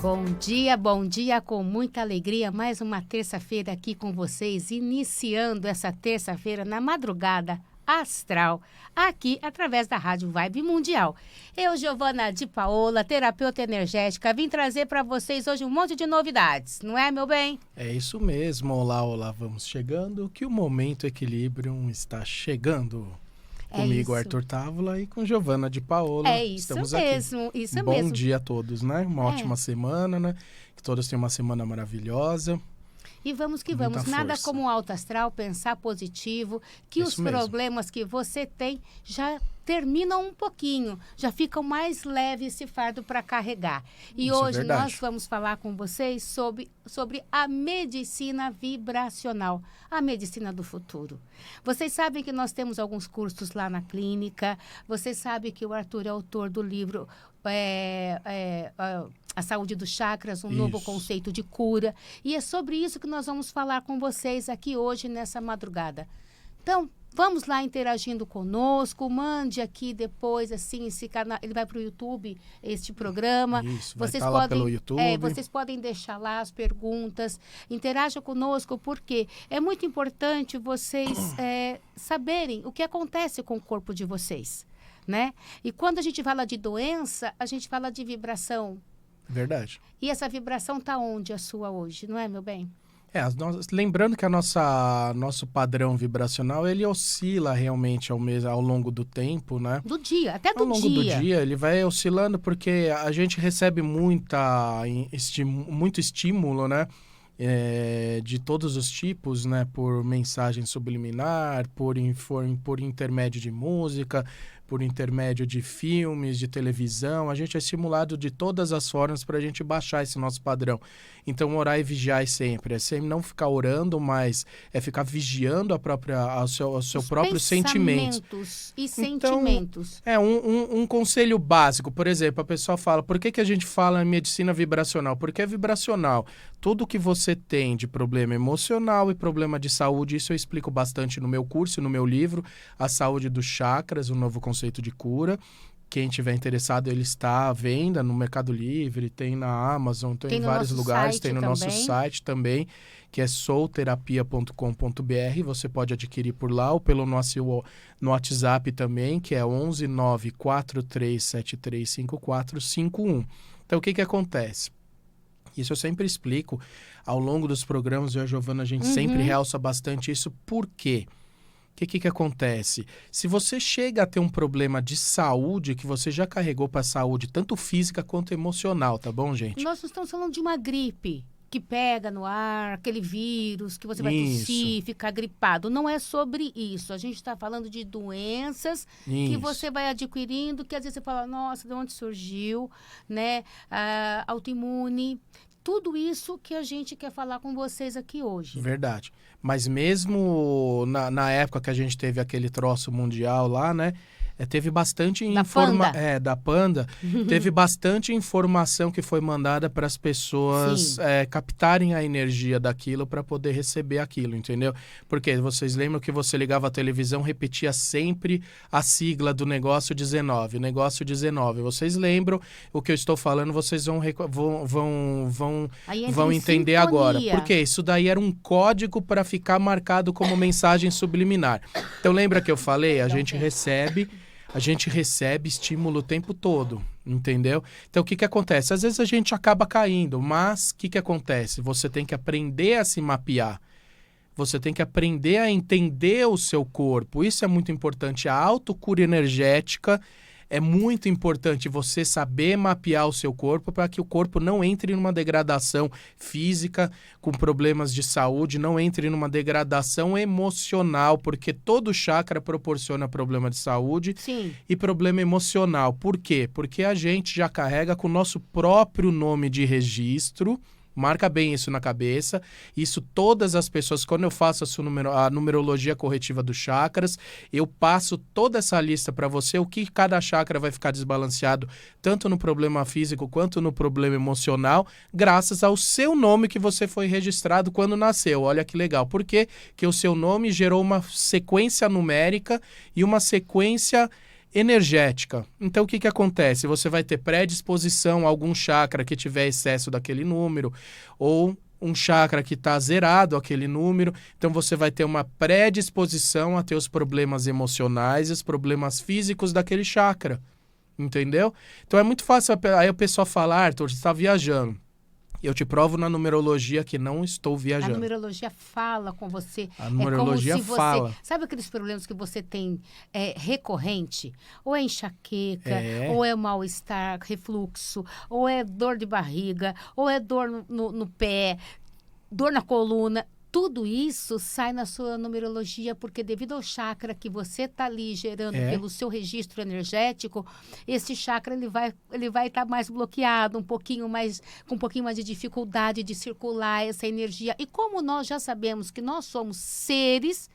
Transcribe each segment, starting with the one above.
Bom dia, com muita alegria. Mais uma terça-feira aqui com vocês, iniciando essa terça-feira na madrugada astral, aqui através da Rádio Vibe Mundial. Eu, Giovana de Paola, terapeuta energética, vim trazer para vocês hoje um monte de novidades, não é, meu bem? É isso mesmo. Olá, vamos chegando, que o Momento Equilibrium está chegando. Comigo, Arthur Távola, e com Giovana de Paola. É isso Estamos mesmo, aqui. isso Bom mesmo. Bom dia a todos, né? Uma ótima semana, né? Que todos tenham uma semana maravilhosa. E vamos que Muita vamos. Nada força. como o alto astral, pensar positivo, que Isso os mesmo. problemas que você tem já terminam um pouquinho, já ficam mais leves esse fardo para carregar. E Isso é hoje verdade. nós vamos falar com vocês sobre a medicina vibracional, a medicina do futuro. Vocês sabem que nós temos alguns cursos lá na clínica, vocês sabem que o Arthur é autor do livro A Saúde dos Chakras, um novo Isso. conceito de cura. E é sobre isso que nós vamos falar com vocês aqui hoje, nessa madrugada. Então, vamos lá interagindo conosco, mande aqui depois, assim, esse canal, ele vai para o YouTube, este programa. Isso, vai estar lá pelo YouTube. Vocês podem deixar lá as perguntas, interajam conosco, porque é muito importante vocês saberem o que acontece com o corpo de vocês, né? E quando a gente fala de doença, a gente fala de vibração. Verdade. E essa vibração está onde a sua hoje, não é, meu bem? Lembrando que nosso padrão vibracional, ele oscila realmente ao longo do tempo, né? Do dia, até do dia. Ao longo do dia, ele vai oscilando porque a gente recebe muito estímulo, né? De todos os tipos, né? Por mensagem subliminar, por intermédio de música, por intermédio de filmes, de televisão. A gente é estimulado de todas as formas para a gente baixar esse nosso padrão. Então, orar e vigiar sempre. É sempre não ficar orando, mas é ficar vigiando o seu próprio sentimento. E sentimentos. Um conselho básico, por exemplo, a pessoa fala, por que a gente fala em medicina vibracional? Porque é vibracional. Tudo que você tem de problema emocional e problema de saúde, isso eu explico bastante no meu curso, no meu livro, A Saúde dos Chakras, um novo conceito de cura. Quem tiver interessado, ele está à venda no Mercado Livre, tem na Amazon, tem em vários lugares, tem no nosso site também, que é soulterapia.com.br. Você pode adquirir por lá ou pelo no WhatsApp também, que é 11 94373 5451. Então, o que acontece? Isso eu sempre explico ao longo dos programas, eu e a Giovana, a gente sempre realça bastante isso. Por quê? O que acontece? Se você chega a ter um problema de saúde, que você já carregou para a saúde, tanto física quanto emocional, tá bom, gente? Nós não estamos falando de uma gripe que pega no ar, aquele vírus que você vai tossir, ficar gripado. Não é sobre isso. A gente está falando de doenças que você vai adquirindo, que às vezes você fala, nossa, de onde surgiu, né? Autoimune. Tudo isso que a gente quer falar com vocês aqui hoje. Verdade. Mas mesmo na época que a gente teve aquele troço mundial lá, né? Teve bastante informação. Da Panda. Teve bastante informação que foi mandada para as pessoas captarem a energia daquilo para poder receber aquilo, entendeu? Porque vocês lembram que você ligava a televisão, repetia sempre a sigla do negócio 19. Negócio 19. Vocês lembram o que eu estou falando, vocês vão entender agora. Porque isso daí era um código para ficar marcado como mensagem subliminar. Então lembra que eu falei? A gente recebe estímulo o tempo todo, entendeu? Então, o que acontece? Às vezes a gente acaba caindo, mas o que acontece? Você tem que aprender a se mapear. Você tem que aprender a entender o seu corpo. Isso é muito importante. A autocura energética é muito importante você saber mapear o seu corpo para que o corpo não entre numa degradação física com problemas de saúde, não entre numa degradação emocional, porque todo chakra proporciona problema de saúde e problema emocional. Por quê? Porque a gente já carrega com o nosso próprio nome de registro. Marca bem isso na cabeça. Isso todas as pessoas, quando eu faço a numerologia corretiva dos chakras, eu passo toda essa lista para você, o que cada chakra vai ficar desbalanceado, tanto no problema físico quanto no problema emocional, graças ao seu nome que você foi registrado quando nasceu. Olha que legal. Por quê? Porque o seu nome gerou uma sequência numérica e uma sequência energética. Então, o que que acontece? Você vai ter predisposição a algum chakra que tiver excesso daquele número, ou um chakra que está zerado aquele número. Então, você vai ter uma predisposição a ter os problemas emocionais e os problemas físicos daquele chakra. Entendeu? Então, é muito fácil. Aí o pessoal fala, Arthur, você está viajando. Eu te provo na numerologia que não estou viajando. A numerologia fala com você. A numerologia é como se fala. Sabe aqueles problemas que você tem recorrente? Ou é enxaqueca, ou é mal-estar, refluxo, ou é dor de barriga, ou é dor no pé, dor na coluna. Tudo isso sai na sua numerologia, porque devido ao chakra que você está ali gerando pelo seu registro energético, esse chakra ele vai estar mais bloqueado, com um pouquinho mais de dificuldade de circular essa energia. E como nós já sabemos que nós somos seres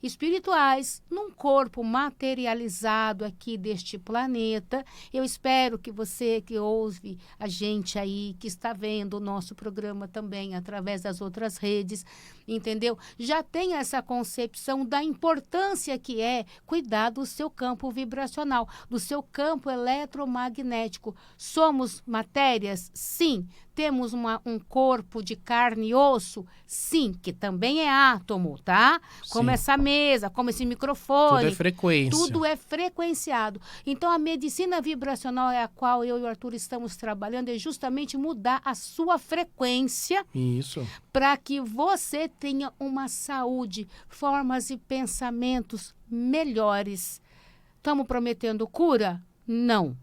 espirituais num corpo materializado aqui deste planeta, eu espero que você que ouve a gente aí, que está vendo o nosso programa também através das outras redes, entendeu? Já tenha essa concepção da importância que é cuidar do seu campo vibracional, do seu campo eletromagnético. Somos matérias? Sim. Temos um corpo de carne e osso? Sim, que também é átomo, tá? Como Sim. essa mesa, como esse microfone. Tudo é frequência. Tudo é frequenciado. Então, a medicina vibracional é a qual eu e o Arthur estamos trabalhando, é justamente mudar a sua frequência. Isso. Para que você tenha uma saúde, formas e pensamentos melhores. Estamos prometendo cura? Não.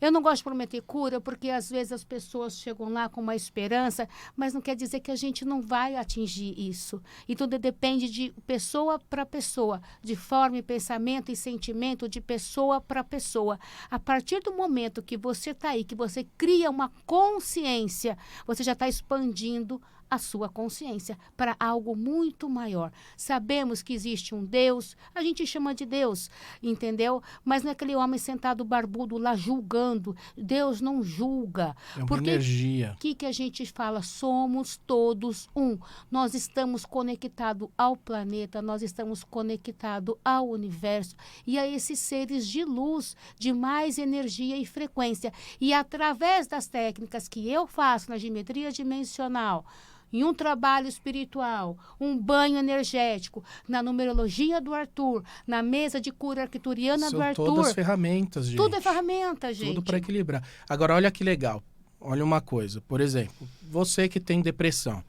Eu não gosto de prometer cura porque às vezes as pessoas chegam lá com uma esperança, mas não quer dizer que a gente não vai atingir isso. E tudo depende de pessoa para pessoa, de forma e pensamento e sentimento de pessoa para pessoa. A partir do momento que você está aí, que você cria uma consciência, você já está expandindo a sua consciência para algo muito maior. Sabemos que existe um Deus, a gente chama de Deus, entendeu? Mas não é aquele homem sentado barbudo lá julgando. Deus não julga. É uma energia. O que a gente fala? Somos todos um. Nós estamos conectados ao planeta, nós estamos conectados ao universo e a esses seres de luz, de mais energia e frequência. E através das técnicas que eu faço na geometria dimensional, em um trabalho espiritual, um banho energético, na numerologia do Arthur, na mesa de cura arcturiana do Arthur. São todas ferramentas, gente. Tudo é ferramenta, gente. Tudo para equilibrar. Agora, olha que legal. Olha uma coisa. Por exemplo, você que tem depressão,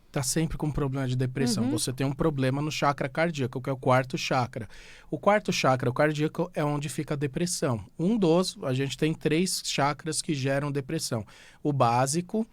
está sempre com problema de depressão. Você tem um problema no chakra cardíaco, que é o quarto chakra. O quarto chakra, o cardíaco, é onde fica a depressão. A gente tem 3 chakras que geram depressão. O básico,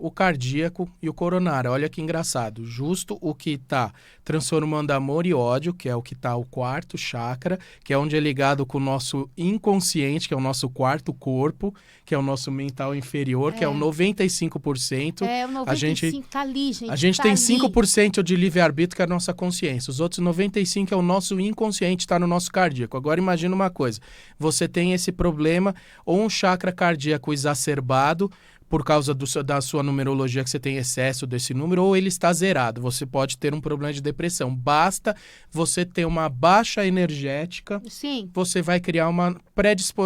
o cardíaco e o coronário. Olha que engraçado. Justo o que está transformando amor e ódio, que é o que está o quarto chakra, que é onde é ligado com o nosso inconsciente, que é o nosso quarto corpo, que é o nosso mental inferior, que é o 95%. É, o 95% tá ali, gente. A gente tá tem ali. 5% de livre-arbítrio, que é a nossa consciência. Os outros 95% é o nosso inconsciente, está no nosso cardíaco. Agora imagina uma coisa. Você tem esse problema, ou um chakra cardíaco exacerbado, por causa da sua numerologia, que você tem excesso desse número, ou ele está zerado. Você pode ter um problema de depressão. Basta você ter uma baixa energética, Sim. você vai criar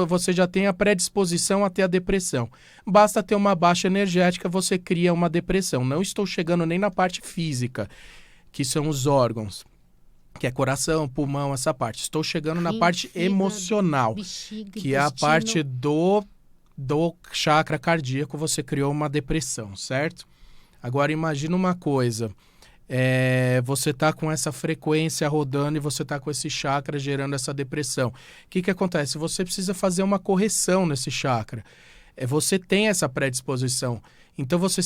você já tem a predisposição a ter a depressão. Basta ter uma baixa energética, você cria uma depressão. Não estou chegando nem na parte física, que são os órgãos, que é coração, pulmão, essa parte. Estou chegando na parte emocional, bexiga, que é a parte do chakra cardíaco. Você criou uma depressão, certo? Agora imagina uma coisa, você está com essa frequência rodando e você está com esse chakra gerando essa depressão. O que acontece? Você precisa fazer uma correção nesse chakra. Você tem essa predisposição. Então você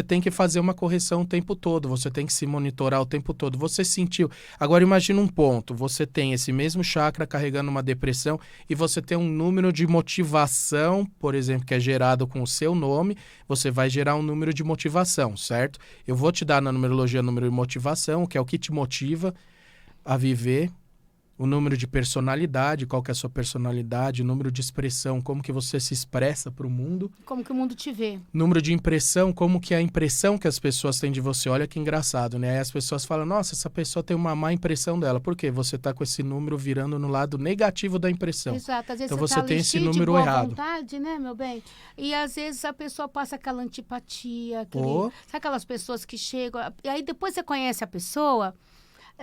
tem que fazer uma correção o tempo todo, você tem que se monitorar o tempo todo. Você sentiu. Agora imagina um ponto, você tem esse mesmo chakra carregando uma depressão e você tem um número de motivação, por exemplo, que é gerado com o seu nome, você vai gerar um número de motivação, certo? Eu vou te dar na numerologia número de motivação, que é o que te motiva a viver, o número de personalidade, qual que é a sua personalidade, o número de expressão, como que você se expressa para o mundo. Como que o mundo te vê. Número de impressão, como que é a impressão que as pessoas têm de você. Olha que engraçado, né? Aí as pessoas falam, nossa, essa pessoa tem uma má impressão dela. Por quê? Você tá com esse número virando no lado negativo da impressão. Exato. Às vezes então você tá tem esse de número boa errado. vontade, né, meu bem? E às vezes a pessoa passa aquela antipatia, sabe aquelas pessoas que chegam... E aí depois você conhece a pessoa...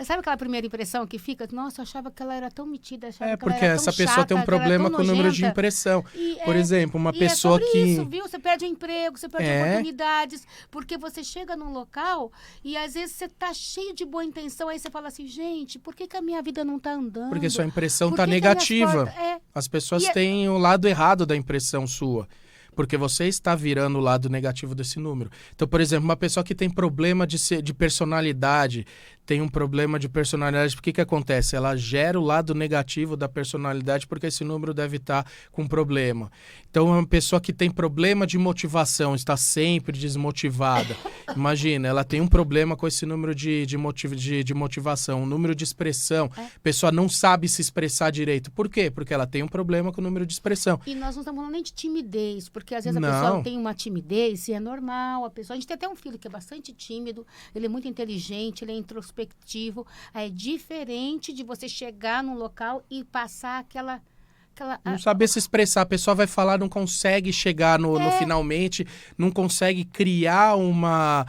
Sabe aquela primeira impressão que fica? Nossa, eu achava que ela era tão metida, achava que ela era tão porque essa pessoa chata, tem um problema com o número de impressão. Por exemplo, uma pessoa que... isso, viu? Você perde o emprego, você perde oportunidades, porque você chega num local e às vezes você tá cheio de boa intenção, aí você fala assim, gente, por que a minha vida não tá andando? Porque sua impressão tá negativa. As pessoas têm o lado errado da impressão sua. Porque você está virando o lado negativo desse número. Então, por exemplo, uma pessoa que tem problema de personalidade, tem um problema de personalidade, o que acontece? Ela gera o lado negativo da personalidade porque esse número deve estar com problema. Então, uma pessoa que tem problema de motivação, está sempre desmotivada. Imagina, ela tem um problema com esse número de motivação, um número de expressão. A pessoa não sabe se expressar direito. Por quê? Porque ela tem um problema com o número de expressão. E nós não estamos falando nem de timidez, porque às vezes a pessoa tem uma timidez e é normal. A gente tem até um filho que é bastante tímido, ele é muito inteligente, ele é introspectivo. É diferente de você chegar num local e passar aquela não saber se expressar. A pessoa vai falar, não consegue chegar no finalmente, não consegue criar uma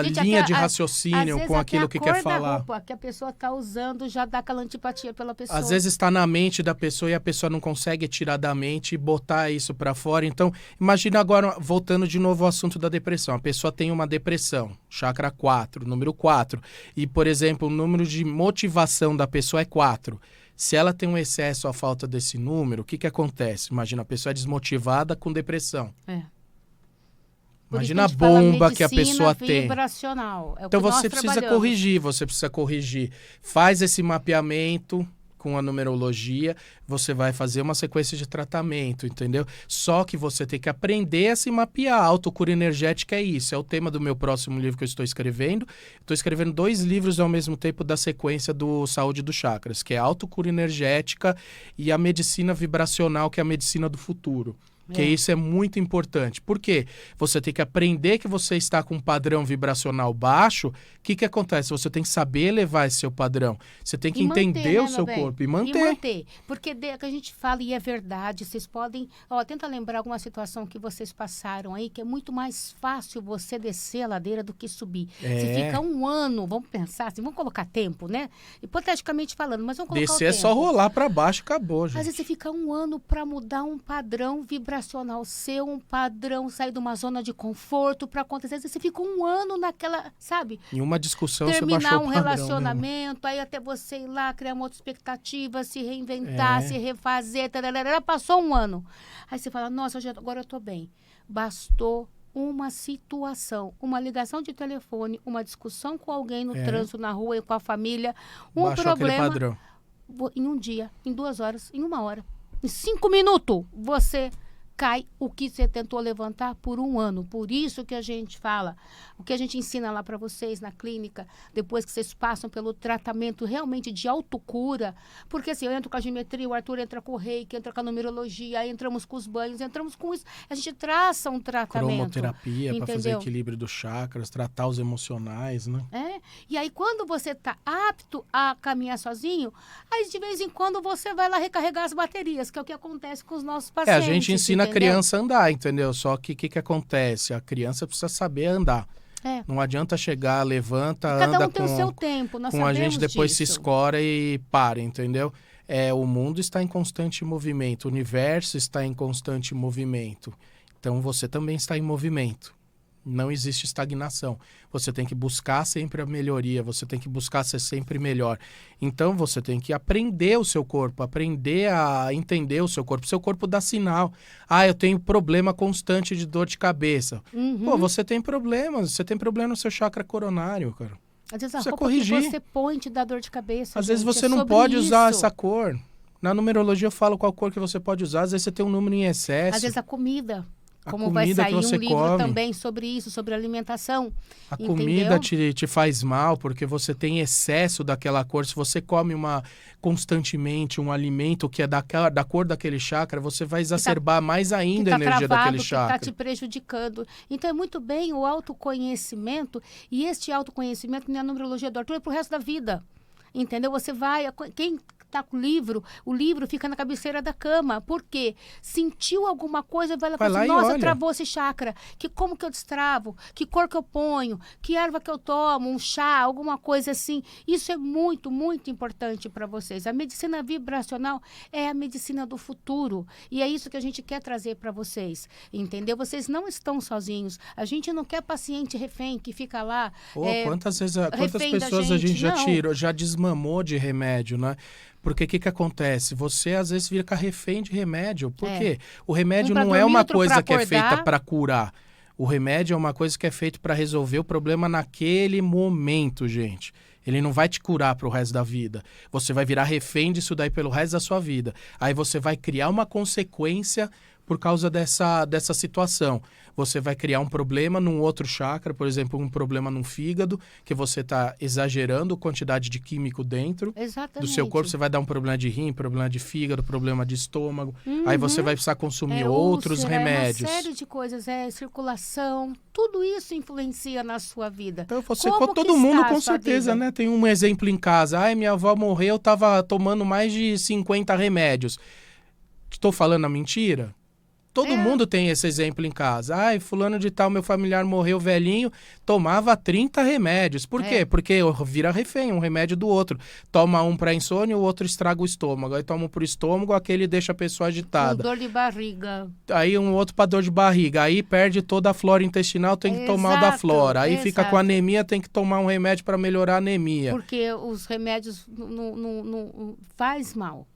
linha de raciocínio com aquilo que quer falar. A roupa que a pessoa está usando já dá aquela antipatia pela pessoa. Às vezes está na mente da pessoa e a pessoa não consegue tirar da mente e botar isso para fora. Então, imagina agora, voltando de novo ao assunto da depressão. A pessoa tem uma depressão, chakra 4, número 4. E, por exemplo, o número de motivação da pessoa é 4. Se ela tem um excesso à falta desse número, o que acontece? Imagina, a pessoa é desmotivada com depressão. Imagina a bomba que a pessoa tem. Então você precisa corrigir. Faz esse mapeamento com a numerologia, você vai fazer uma sequência de tratamento, entendeu? Só que você tem que aprender a se mapear. A autocura energética é isso, é o tema do meu próximo livro que eu estou escrevendo. Estou escrevendo 2 livros ao mesmo tempo da sequência do Saúde dos Chakras, que é a autocura energética e a medicina vibracional, que é a medicina do futuro. Que isso é muito importante. Por quê? Você tem que aprender que você está com um padrão vibracional baixo. O que acontece? Você tem que saber elevar esse seu padrão. Você tem que entender o seu corpo e manter. Porque que a gente fala e é verdade. Vocês podem... tenta lembrar alguma situação que vocês passaram aí, que é muito mais fácil você descer a ladeira do que subir. Você fica um ano, vamos pensar assim, vamos colocar tempo, né? Hipoteticamente falando, mas vamos colocar descer é só rolar para baixo e acabou, gente. Às vezes você fica um ano para mudar um padrão vibracional ser um padrão, sair de uma zona de conforto para acontecer. Às vezes você fica um ano naquela, sabe? Em uma discussão terminar você baixou um o padrão, relacionamento, aí até você ir lá, criar uma outra expectativa, se reinventar, se refazer, tararara, passou um ano. Aí você fala, nossa, agora eu tô bem. Bastou uma situação, uma ligação de telefone, uma discussão com alguém no trânsito, na rua, com a família, baixou problema. Aquele padrão. Em um dia, em 2 horas, em 1 hora, em 5 minutos, você cai o que você tentou levantar por um ano. Por isso que a gente fala, o que a gente ensina lá para vocês na clínica, depois que vocês passam pelo tratamento realmente de autocura, porque assim, eu entro com a geometria, o Arthur entra com o reiki, entra com a numerologia, aí entramos com os banhos, entramos com isso, a gente traça um tratamento. Cromoterapia para fazer equilíbrio dos chakras, tratar os emocionais, né? E aí quando você tá apto a caminhar sozinho, aí de vez em quando você vai lá recarregar as baterias, que é o que acontece com os nossos pacientes. A gente ensina a criança a andar, entendeu? Só que o que acontece? A criança precisa saber andar. Não adianta chegar, levanta, anda cada um tem o seu tempo, nós com a gente, depois disso. se escora e para, entendeu? O mundo está em constante movimento, o universo está em constante movimento. Então você também está em movimento. Não existe estagnação. Você tem que buscar sempre a melhoria, você tem que buscar ser sempre melhor. Então você tem que aprender o seu corpo, aprender a entender o seu corpo. Seu corpo dá sinal. Eu tenho problema constante de dor de cabeça. Pô, você tem problema no seu chakra coronário, cara. Às vezes a roupa que você põe te dá dor de cabeça. Às vezes você não pode usar essa cor. Na numerologia eu falo qual cor que você pode usar. Às vezes você tem um número em excesso. Às vezes a comida. Como vai sair um livro também sobre isso, sobre alimentação. A comida te faz mal porque você tem excesso daquela cor. Se você come constantemente um alimento que é da cor daquele chakra, você vai exacerbar mais ainda a energia daquele chakra. Que está te prejudicando. Então é muito bem o autoconhecimento, e este autoconhecimento, na numerologia do Arthur, é pro resto da vida. Entendeu? Você vai... Quem tá com o livro fica na cabeceira da cama. Por quê? Sentiu alguma coisa, vai lá e fala assim, nossa, travou esse chakra. Como que eu destravo? Que cor que eu ponho? Que erva que eu tomo? Um chá, alguma coisa assim. Isso é muito, muito importante para vocês. A medicina vibracional é a medicina do futuro. E é isso que a gente quer trazer para vocês. Entendeu? Vocês não estão sozinhos. A gente não quer paciente refém que fica lá. Quantas pessoas a gente já desmamou de remédio, né? Porque o que acontece? Você às vezes fica refém de remédio. Por quê? O remédio não é uma coisa que é feita para curar. O remédio é uma coisa que é feita para resolver o problema naquele momento, gente. Ele não vai te curar para o resto da vida. Você vai virar refém disso daí pelo resto da sua vida. Aí você vai criar uma consequência por causa dessa situação. Você vai criar um problema num outro chakra, por exemplo, um problema num fígado, que você está exagerando a quantidade de químico dentro do seu corpo. Você vai dar um problema de rim, problema de fígado, problema de estômago. Aí você vai precisar consumir outros remédios. Uma série de coisas, circulação, tudo isso influencia na sua vida. Então, todo mundo com certeza, né? Tem um exemplo em casa. Ai, minha avó morreu, eu estava tomando mais de 50 remédios. Estou falando a mentira? Todo mundo tem esse exemplo em casa. Ai, fulano de tal, meu familiar morreu velhinho, tomava 30 remédios. Por quê? Porque vira refém, um remédio do outro. Toma um para insônia, o outro estraga o estômago. Aí toma um pro estômago, aquele deixa a pessoa agitada. Com dor de barriga. Aí um outro para dor de barriga. Aí perde toda a flora intestinal, tem que tomar o da flora. Aí fica com anemia, tem que tomar um remédio para melhorar a anemia. Porque os remédios não faz mal.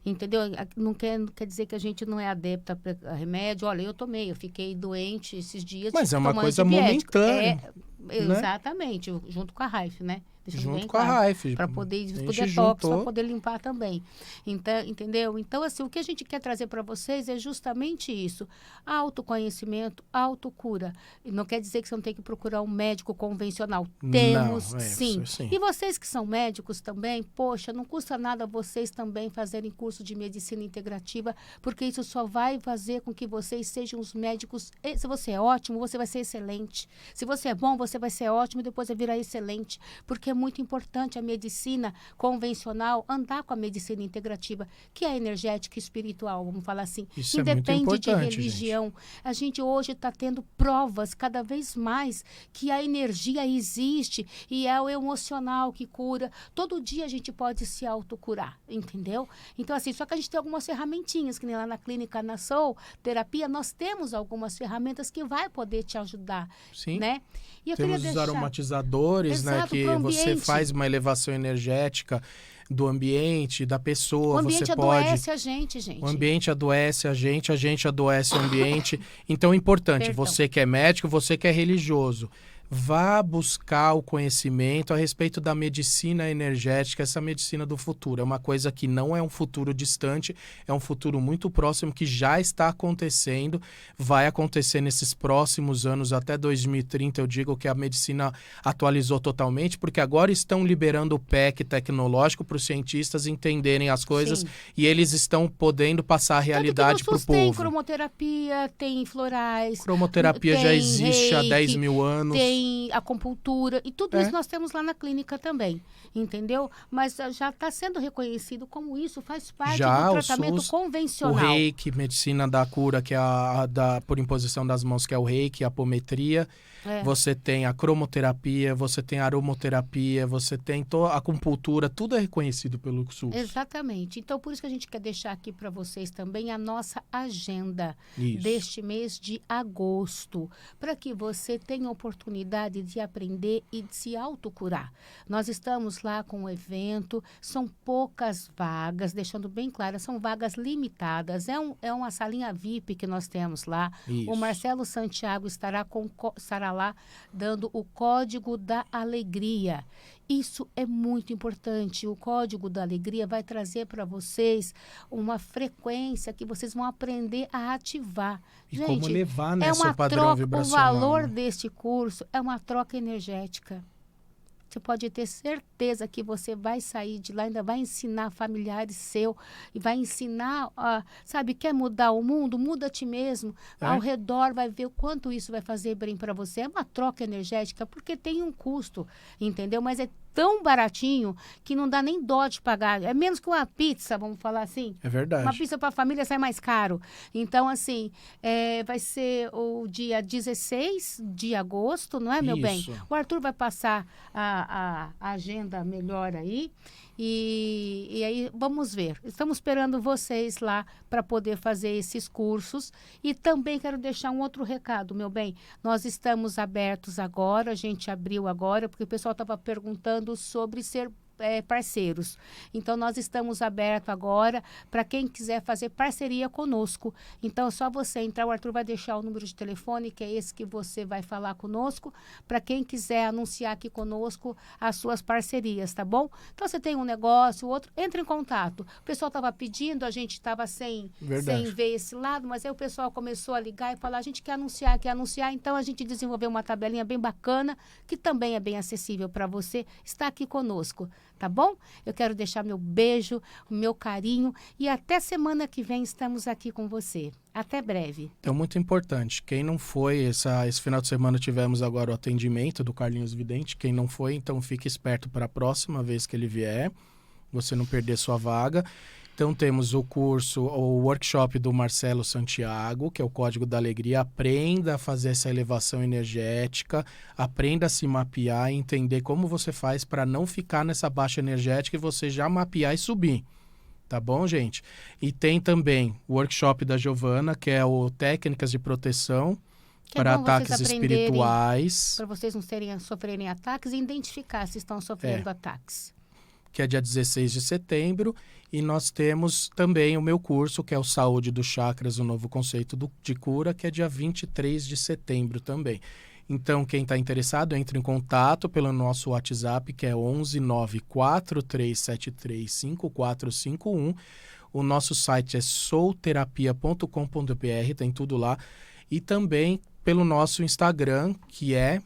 Entendeu? Não quer dizer que a gente não é adepta a remédio. Olha, eu fiquei doente esses dias. Mas é uma coisa momentânea. Exatamente, junto com a Raif, né? Junto com a Raif. Para poder detox, para poder limpar também. Então, entendeu? Então, assim, o que a gente quer trazer para vocês é justamente isso. Autoconhecimento, autocura. E não quer dizer que você não tem que procurar um médico convencional. Temos, sim. E vocês que são médicos também, poxa, não custa nada vocês também fazerem curso de medicina integrativa, porque isso só vai fazer com que vocês sejam os médicos. Se você é ótimo, você vai ser excelente. Se você é bom, você vai ser ótimo e depois vai virar excelente. Porque é muito importante a medicina convencional andar com a medicina integrativa, que é energética e espiritual, vamos falar assim. Isso independe de religião. Gente. A gente hoje está tendo provas cada vez mais que a energia existe e é o emocional que cura. Todo dia a gente pode se autocurar, entendeu? Então, assim, só que a gente tem algumas ferramentinhas, que nem lá na clínica na Soul Terapia, nós temos algumas ferramentas que vai poder te ajudar. Sim. Né? E eu temos os aromatizadores, né? Que você faz uma elevação energética do ambiente, da pessoa. O ambiente adoece a gente. O ambiente adoece a gente adoece o ambiente. Então é importante, você que é médico, você que é religioso, vá buscar o conhecimento a respeito da medicina energética, essa medicina do futuro. É uma coisa que não é um futuro distante, é um futuro muito próximo que já está acontecendo, vai acontecer nesses próximos anos, até 2030, eu digo que a medicina atualizou totalmente, porque agora estão liberando o PEC tecnológico para os cientistas entenderem as coisas. Sim. E eles estão podendo passar a realidade para o povo. Tem cromoterapia, tem florais. Cromoterapia já existe há 10 mil anos. Tem acupuntura e tudo isso nós temos lá na clínica também, entendeu? Mas já está sendo reconhecido como isso faz parte do tratamento convencional. O reiki, medicina da cura, que é por imposição das mãos, que é o reiki, a apometria. Você tem a cromoterapia, você tem a aromoterapia, você tem a acupuntura, tudo é reconhecido pelo SUS. Exatamente. Então, por isso que a gente quer deixar aqui para vocês também a nossa agenda deste mês de agosto, para que você tenha a oportunidade de aprender e de se autocurar. Nós estamos lá com o evento, são poucas vagas, deixando bem claro, são vagas limitadas, é uma salinha VIP que nós temos lá. Isso. O Marcelo Santiago estará lá dando o código da alegria. Isso é muito importante. O Código da Alegria vai trazer para vocês uma frequência que vocês vão aprender a ativar. E gente, como levar, né, seu padrão troca, vibracional. o valor né? deste curso é uma troca energética. Você pode ter certeza que você vai sair de lá, ainda vai ensinar familiares seu e vai ensinar, sabe, quer mudar o mundo? Muda a ti mesmo. Ao redor vai ver o quanto isso vai fazer bem para você. É uma troca energética porque tem um custo, entendeu? Mas é tão baratinho que não dá nem dó de pagar. É menos que uma pizza, vamos falar assim. É verdade. Uma pizza para a família sai mais caro. Então, assim, vai ser o dia 16 de agosto, não é, meu bem? O Arthur vai passar a agenda melhor aí. E aí, vamos ver. Estamos esperando vocês lá para poder fazer esses cursos. E também quero deixar um outro recado, meu bem. Nós estamos abertos agora, a gente abriu agora, porque o pessoal estava perguntando sobre ser parceiros. Então, nós estamos abertos agora para quem quiser fazer parceria conosco. Então, é só você entrar, o Arthur vai deixar o número de telefone, que é esse que você vai falar conosco, para quem quiser anunciar aqui conosco as suas parcerias, tá bom? Então, você tem um negócio, outro, entre em contato. O pessoal estava pedindo, a gente estava sem ver esse lado, mas aí o pessoal começou a ligar e falar, a gente quer anunciar, então a gente desenvolveu uma tabelinha bem bacana, que também é bem acessível para você, está aqui conosco. Tá bom? Eu quero deixar meu beijo, o meu carinho e até semana que vem estamos aqui com você. Até breve. Então, muito importante. Quem não foi, esse final de semana tivemos agora o atendimento do Carlinhos Vidente. Quem não foi, então fique esperto para a próxima vez que ele vier. Você não perder sua vaga. Então, temos o curso, o workshop do Marcelo Santiago, que é o Código da Alegria. Aprenda a fazer essa elevação energética, aprenda a se mapear e entender como você faz para não ficar nessa baixa energética e você já mapear e subir. Tá bom, gente? E tem também o workshop da Giovana, que é o Técnicas de Proteção para ataques espirituais. Para vocês não sofrerem ataques e identificar se estão sofrendo ataques. Que é dia 16 de setembro. E nós temos também o meu curso, que é o Saúde dos Chakras, o novo conceito de cura, que é dia 23 de setembro também. Então, quem está interessado, entre em contato pelo nosso WhatsApp, que é 11 94373 5451. O nosso site é souterapia.com.br, tem tudo lá. E também pelo nosso Instagram, que é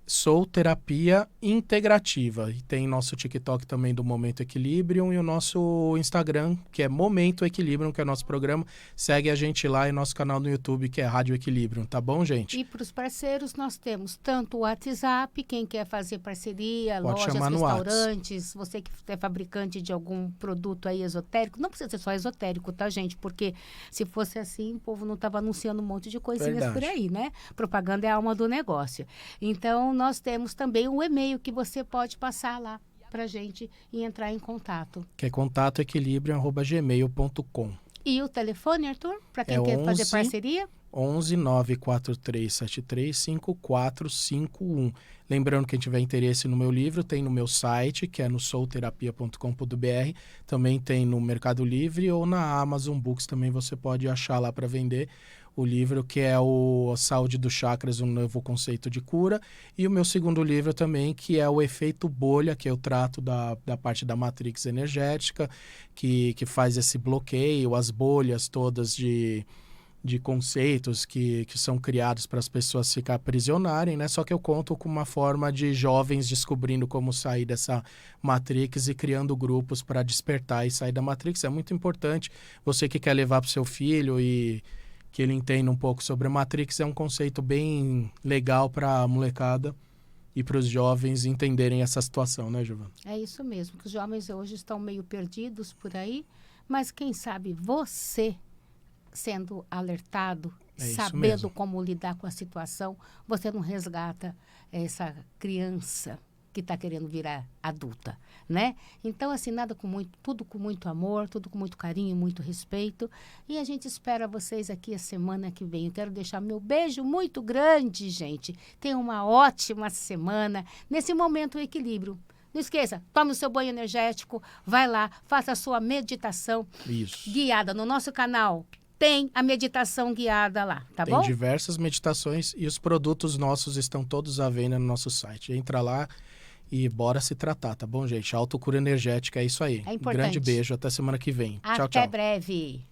Sou Terapia Integrativa. E tem nosso TikTok também do Momento Equilibrium e o nosso Instagram, que é Momento Equilibrium, que é o nosso programa. Segue a gente lá e nosso canal no YouTube, que é Rádio Equilibrium. Tá bom, gente? E para os parceiros, nós temos tanto o WhatsApp, quem quer fazer parceria, pode lojas, chamar no restaurantes, você que é fabricante de algum produto aí esotérico. Não precisa ser só esotérico, tá, gente? Porque se fosse assim, o povo não estava anunciando um monte de coisinhas por aí, né? Propaganda é a alma do negócio. Então, nós temos também um e-mail que você pode passar lá para a gente e entrar em contato. Que é contatoequilibrium@gmail.com. E o telefone, Arthur, para quem quer fazer parceria? 11 94373 5451. Lembrando, quem tiver interesse no meu livro, tem no meu site, que é no souterapia.com.br. Também tem no Mercado Livre ou na Amazon Books, também você pode achar lá para vender o livro, que é o Saúde dos Chakras, um novo conceito de cura. E o meu segundo livro também, que é o Efeito Bolha, que eu trato da parte da matrix energética, que faz esse bloqueio, as bolhas todas de conceitos que são criados para as pessoas se aprisionarem, né? Só que eu conto com uma forma de jovens descobrindo como sair dessa matrix e criando grupos para despertar e sair da matrix. É muito importante. Você que quer levar para o seu filho e que ele entenda um pouco sobre a Matrix, é um conceito bem legal para a molecada e para os jovens entenderem essa situação, né, Giovana? É isso mesmo, que os jovens hoje estão meio perdidos por aí, mas quem sabe você, sendo alertado, sabendo como lidar com a situação, você não resgata essa criança que está querendo virar adulta, né? Então, assim, tudo com muito amor, tudo com muito carinho, muito respeito. E a gente espera vocês aqui a semana que vem. Eu quero deixar meu beijo muito grande, gente. Tenham uma ótima semana. Nesse momento, o equilíbrio. Não esqueça, tome o seu banho energético, vai lá, faça a sua meditação guiada no nosso canal. Tem a meditação guiada lá, tá bom? Tem diversas meditações e os produtos nossos estão todos à venda no nosso site. Entra lá E bora se tratar, tá bom, gente? Autocura energética é isso aí. É importante. Um grande beijo, até semana que vem. Tchau, tchau. Até breve.